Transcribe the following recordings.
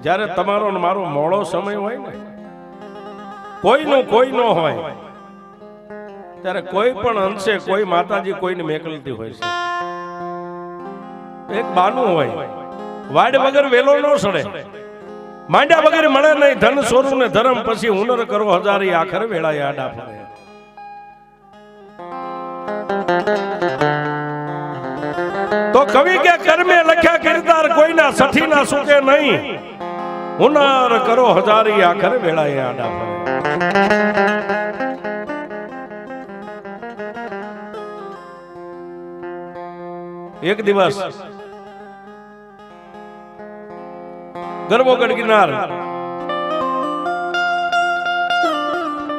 જ્યારે તમારો ને મારો મોડો સમય હોય ને, કોઈનું કોઈ ન હોય, ત્યારે કોઈ પણ અંશે કોઈ માતાજી કોઈને મેકલતી હોય છે. એક બાનું હોય, વાડ વગર વેલો ન સડે, માંડ્યા વગર મળે નહીં, ધન સોરું ને ધર્મ પછી હુનર કરો હજારી, આખર વેળાએ આડા ફરે. તો કવિ કે કર્મે લખ્યા કિરદાર કોઈના સઠીના સુકે નહીં, હુનર કરો હજારી, આખર વેળાએ આડા ફરે. એક દિવસ ગરબો ગઢગિરનાર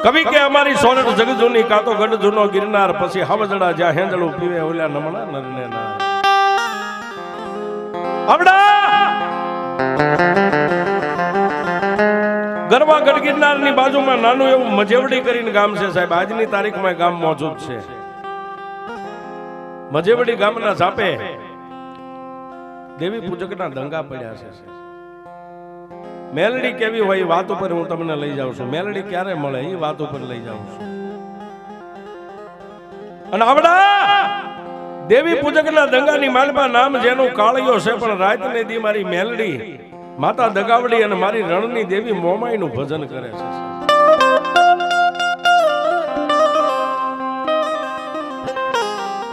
કવિ કે અમારી સોરઠ જગજૂની કાતો ગઢ જૂનો ગિરનાર, પછી હવજડા જ્યાં હેંદળું પીવે ઓલા નમણા નરને ના. ગરબા ગઢગિરનાર ની બાજુમાં નાનું એવું મજેવડી કરીને ગામ છે સાહેબ. આજની તારીખમાં ગામ મોજૂદ છે. મજેવડી ગામના સાપે દેવી પૂજકના દંગા પડ્યા છે. મેલડી કેવી હોય વાત ઉપર હું તમને લઈ જાઉં છું. મેલડી ક્યારે મળે એ વાત ઉપર લઈ જાઉં છું. અને આવડા દેવી પૂજકના દંગાની માલપા નામ જેનું કાળિયો છે, પણ રાતને દી મારી મેલડી માતા દગાવડી અને મારી રણની દેવી મોમાઈનું ભજન કરે છે.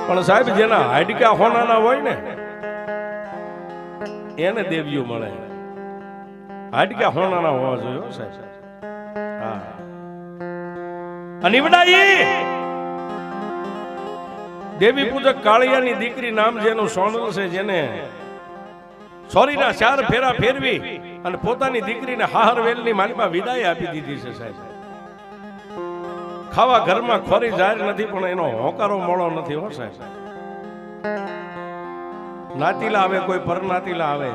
પણ સાહેબ જેના હાડકા હોનાના હોય ને એને દેવીઓ મળે. હાડકા હોનાના હોવા જોઈએ સાહેબ. હા, અનિવડાઈ દેવી પૂજક કાળિયાની દીકરી નામ જેનું સોનલ છે, જેને સોરીના 4 ફેરા ફેરવી અને પોતાની દીકરીને હાહરવેલની માલિપા વિદાય આપી દીધી છે સાહેબ. ખાવા ઘરમાં ખોરી જાહેર નથી, પણ એનો હોકારો મોળો નથી હો સાહેબ. નાતીલા આવે, કોઈ પરનાતીલા આવે,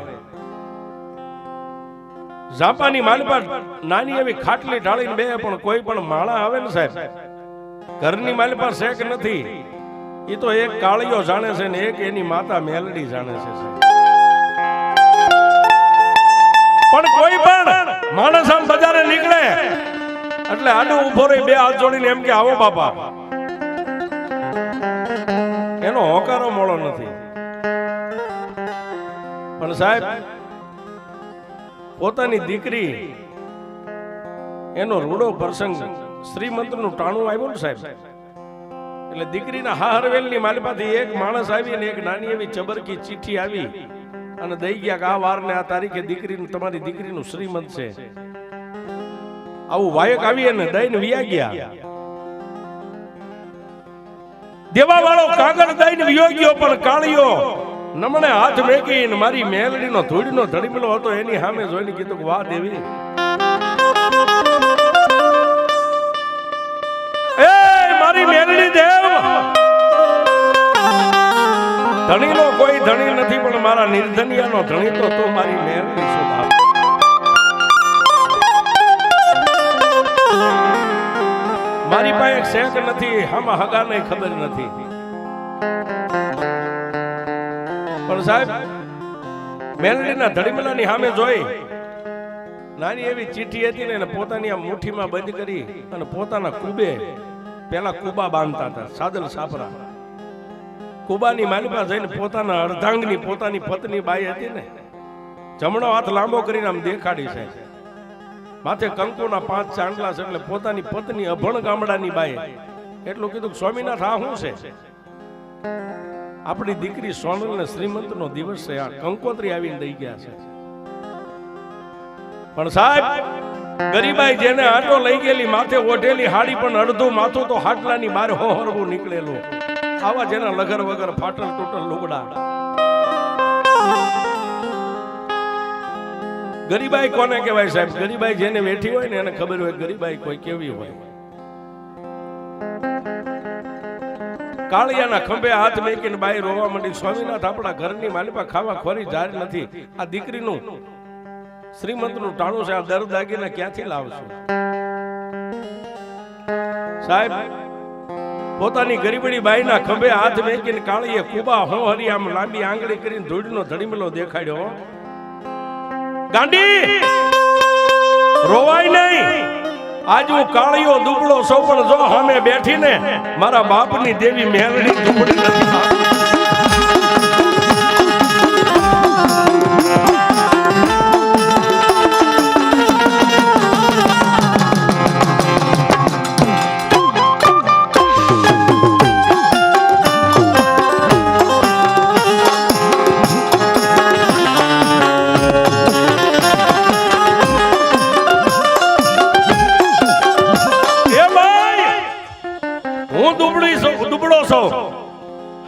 ઝાપાની માલપા નાની એવી ખાટલી ઢાળીને બે, પણ કોઈ પણ માળા આવે ને સાહેબ, ઘરની માલપા શેક નથી. એ તો એક કાળિયો જાણે છે ને એક એની માતા મેલડી જાણે છે. પણ કોઈ પણ માણસ આમ બજારે નીકળે એટલે આડો ઉભો રહી બે હાથ જોડીને એમ કે આવો બાપા, એનો હોકારો મોળો નથી. પણ સાહેબ પોતાની દીકરી એનો રૂડો પ્રસંગ શ્રીમંતનું ટાણું આવ્યું ને સાહેબ, એટલે દીકરીના હાહરવેલની માલિપાથી એક માણસ આવી અને એક નાની એવી ચબરકી ચિઠ્ઠી આવી અને દઈ ગયા કે આ વારને આ તારીખે દીકરીનું તમારી દીકરીનું શ્રીમંત છે. આવું વાયક આવી અને દઈને વિયા ગયા. દેવા વાળો કાગળ દઈને વિયો ગયો, પણ કાળિયો નમણે હાથ મેકીને મારી મેલડીનો ધૂળનો ધડીમલો હતો એની સામે જોઈને કીધું કે વાહ દેવી, એ મારી મેલડી દેવ, ધણીનો કોઈ ધણી નથી, પણ મારા નિર્ધનિયાનો ધણી તો તું મારી મેલડી છો. મારી પાસે શેક નથી, આમાં હગાને ખબર નથી. પણ સાહેબ મેલડીના ધડીમલાની સામે જોઈ નાની એવી ચીઠી હતી ને પોતાની આ મુઠ્ઠીમાં બંધ કરી અને પોતાના કુબે પેલા કુબા બાંધતા હતા, સાદલ સાપરા. કુબાની માલિપા જઈને પોતાના અર્ધાંગની પોતાની પત્ની બાઈ હતી ને જમણો હાથ લાંબો કરીને આમ દેખાડી છે. માથે કંકુના 5 ચાંદલા છે, એટલે પોતાની પત્ની અભણ ગામડાની બાઈ એટલું કીધું કે સ્વામિનાથ આ શું છે? આપણી દીકરી સોનલ ને શ્રીમંત નો દિવસ છે, આ કંકોત્રી આવીને દઈ ગયા છે. પણ સાહેબ ગરીબાઈ જેને આટો લઈ ગયેલી માથે ઓઢેલી હાડી, પણ અડધું માથું તો હાટલાની બહાર હોહરવું નીકળેલું. આવા જેના લગર વગર ફાટલ તૂટલ લુગડા. ગરીબાઈ કોને કહેવાય સાહેબ? ગરીબાઈ જેને વેઠી હોય ને એને ખબર હોય ગરીબાઈ કોઈ કેવી હોય. કાળિયાના ખંભે હાથ મેકીને બાઈ રોવા માંડી, સ્વામિનાથ આપણા ઘરની માલિપા ખાવા ખોરી જાર નથી, આ દીકરીનું શ્રીમંતનું ટાણું છે, આ દર દાગીને ક્યાંથી લાવશું? સાહેબ પોતાની ગરીબડી બાઈના ખંભે હાથ મેકીને કાળીએ કુબા હો હરી આમ લાંબી આંગળી કરીને ધૂળનો ધડીમલો દેખાડ્યો ગાંડી રોવાય નહીં. આજ હું કાળિયો દુબળો સૌ પણ જો સામે બેઠીને મારા બાપની દેવી મેલડી દુબળી નથી.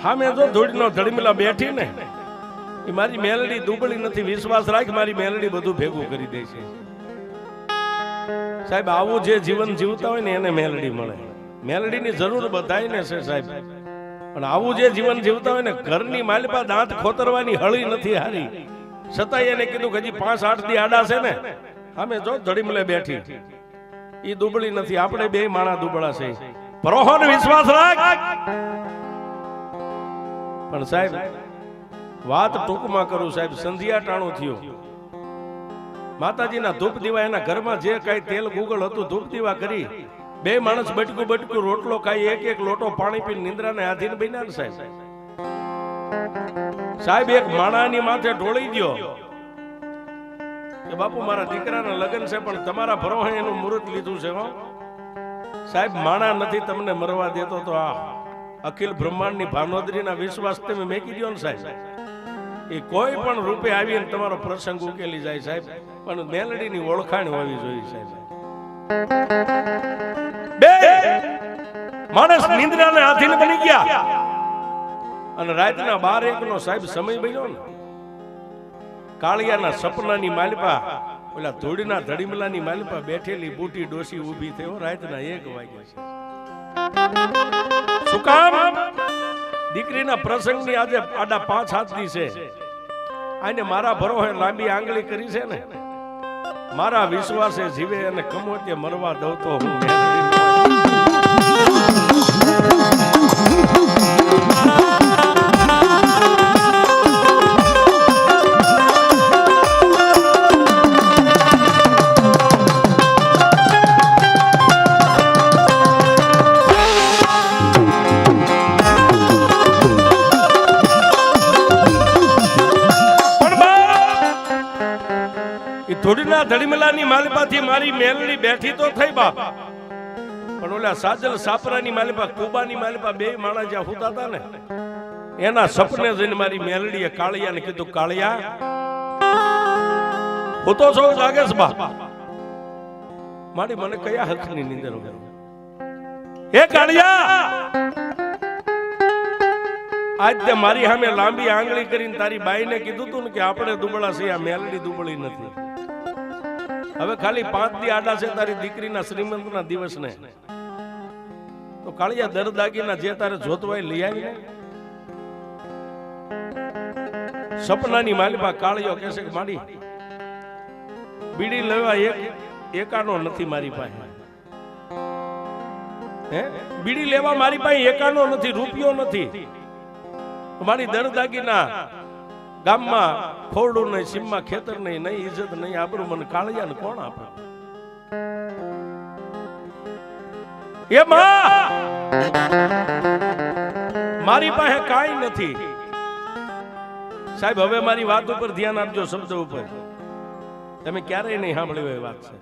સામે જો ધૂળનો ધડીમલા બેઠી ને એ મારી મેલડી દુબળી નથી. વિશ્વાસ રાખ, મારી મેલડી બધું ભેગું કરી દે છે. સાહેબ આવું જે જીવન જીવતા હોય ને એને મેલડી મળે. મેલડીની જરૂર બધાયને છે સાહેબ, પણ આવું જે જીવન જીવતા હોય ને ઘરની માલપા દાંત ખોતરવાની હળી નથી હારી, છતાંય એને કીધું કે હજી 5-8 દી આડા છે ને સામે જો ધડીમલે બેઠી એ દુબળી નથી. આપણે બે માણા દુબળા છે. પ્રોહન વિશ્વાસ રાખ. પણ સાહેબ વાત ટૂંકમાં કરું સાહેબ, સંધ્યા ટાણું થયું. માતાજીના ધૂપ દીવા એના ઘરમાં જે કઈ તેલ ગુગળ હતું ધૂપ દીવા કરી બે માણસ બટકું બટકું રોટલો ખાઈ એક લોટો પાણી પીને નિંદ્રાને આધીન બન્યા ને સાહેબ. સાહેબ એક માણાની માથે ઢોળી ગયો કે બાપુ મારા દીકરાના લગ્ન છે પણ તમારા ભરોહે એનું મુહૂર્ત લીધું છે. સાહેબ માણા નથી તમને મરવા દેતો તો આ અખિલ બ્રહ્માંડની ભાનોદરીના વિશ્વાસ તમે મેકી દો ને સાહેબ, એ કોઈ પણ રૂપે આવીને તમારો પ્રસંગ ઉકેલી જાય સાહેબ. પણ મેલડીની ઓળખાણ હોવી જોઈએ સાહેબ. બે માણસ નિંદ્રાને આધીન બની ગયા અને રાતના 12-1 નો સાહેબ સમય બન્યો ને કાળિયાના સપનાની માલપા ઓલા ધૂળના ધડીમલાની માલપા બેઠેલી બુટી ડોસી ઊભી થયો. રાતના 1 વાગ્યા છે. શું કામ? દીકરીના પ્રસંગની આજે આડા 5-7 દી છે. આને મારા ભરોહે લાંબી આંગળી કરી છે ને, મારા વિશ્વાસે જીવે અને કમોતે મરવા દઉં તો હું ધૂળના ધડીમલાની માલપાથી મારી મેલડી બેઠી તો થઈ બાપ, પણ ઓલા સાજલ સાપરાની માલપા કુબાની માલપા બે માણસ જ્યાં હુતા હતા ને એના સપને જઈને મારી મેલડીએ કાળિયાને કીધું, કાળિયા હું તો સૌ જાગે છે બાપ, મારી મને કયા હકની નીંદર વગર હે કાળિયા આજ તે મારી સામે લાંબી આંગળી કરીને તારી બાઈને કીધું તું ને કે આપણે દુબળા છીએ, આ મેલડી દુબળી નથી. હવે ખાલી 5 દી આડા છે તારી દીકરીના શ્રીમંતના દિવસને, તો કાળિયા દરદાગીના જે તારે જોતવાય લઈ આવીને. સપનાની માલિપા કાળિયો કહે છે કે મારી બીડી લેવા એકાનો નથી મારી પાસે, હે બીડી લેવા મારી પાસે એકાનો નથી, રૂપિયો નથી. મારી દરદાગીના ગામમાં ખોરડું નહીં, સીમમાં ખેતર નહીં, નહીં ઇજ્જત નહીં, આબરૂ મને કાળિયાને કોણ આપે? એ માં મારી પાસે કાંઈ નથી. સાહેબ હવે મારી વાત ઉપર ધ્યાન આપજો, શબ્દ ઉપર. તમે ક્યારેય નહીં સાંભળ્યું એ વાત છે.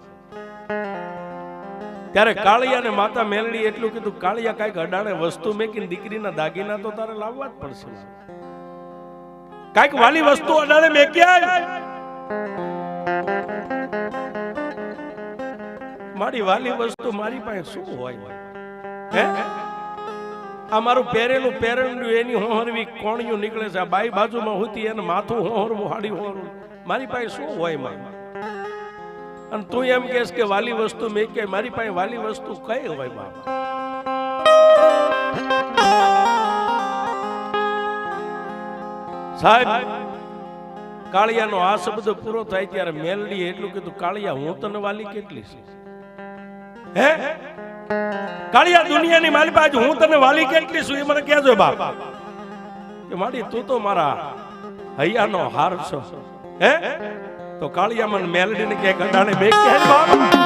ત્યારે કાળિયાને માતા મેલડી એટલું કીધું, કાળિયા કાંઈક અડાડે વસ્તુ મેકીને દીકરીના દાગીના તો તારે લાવવા જ પડશે. કાંઈક વાલી વસ્તુ અડાડે મેક્યા. મારી વાલી વસ્તુ મારી પાસે શું હોય? હે આ મારું પહેરેલું એની હોહરવી કોણિયું નીકળે છે, આ બાઈ બાજુમાં હોતી એને માથું હોહરવું, હાડી હોહરવું, મારી પાસે શું હોય માં? અને તું એમ કહેશ કે વાલી વસ્તુ મેં કે મારી પાસે વાલી વસ્તુ કઈ હોય બાપ? સાહેબ કાળિયાનો આ શબ્દ પૂરો થાય ત્યારે મેલડીએ એટલું કીધું, કાળિયા હું તને વાલી કેટલી છે? હે કાળિયા દુનિયાની મારી પાસે હું તને વાલી કેટલી છું એ મને કહેજો બાપ. કે માડી તું તો મારા હૈયાનો હાર છો. હે તો કાળિયામાં મેલડીને ક્યાંક અડાણે બે ક્યાંક બાપ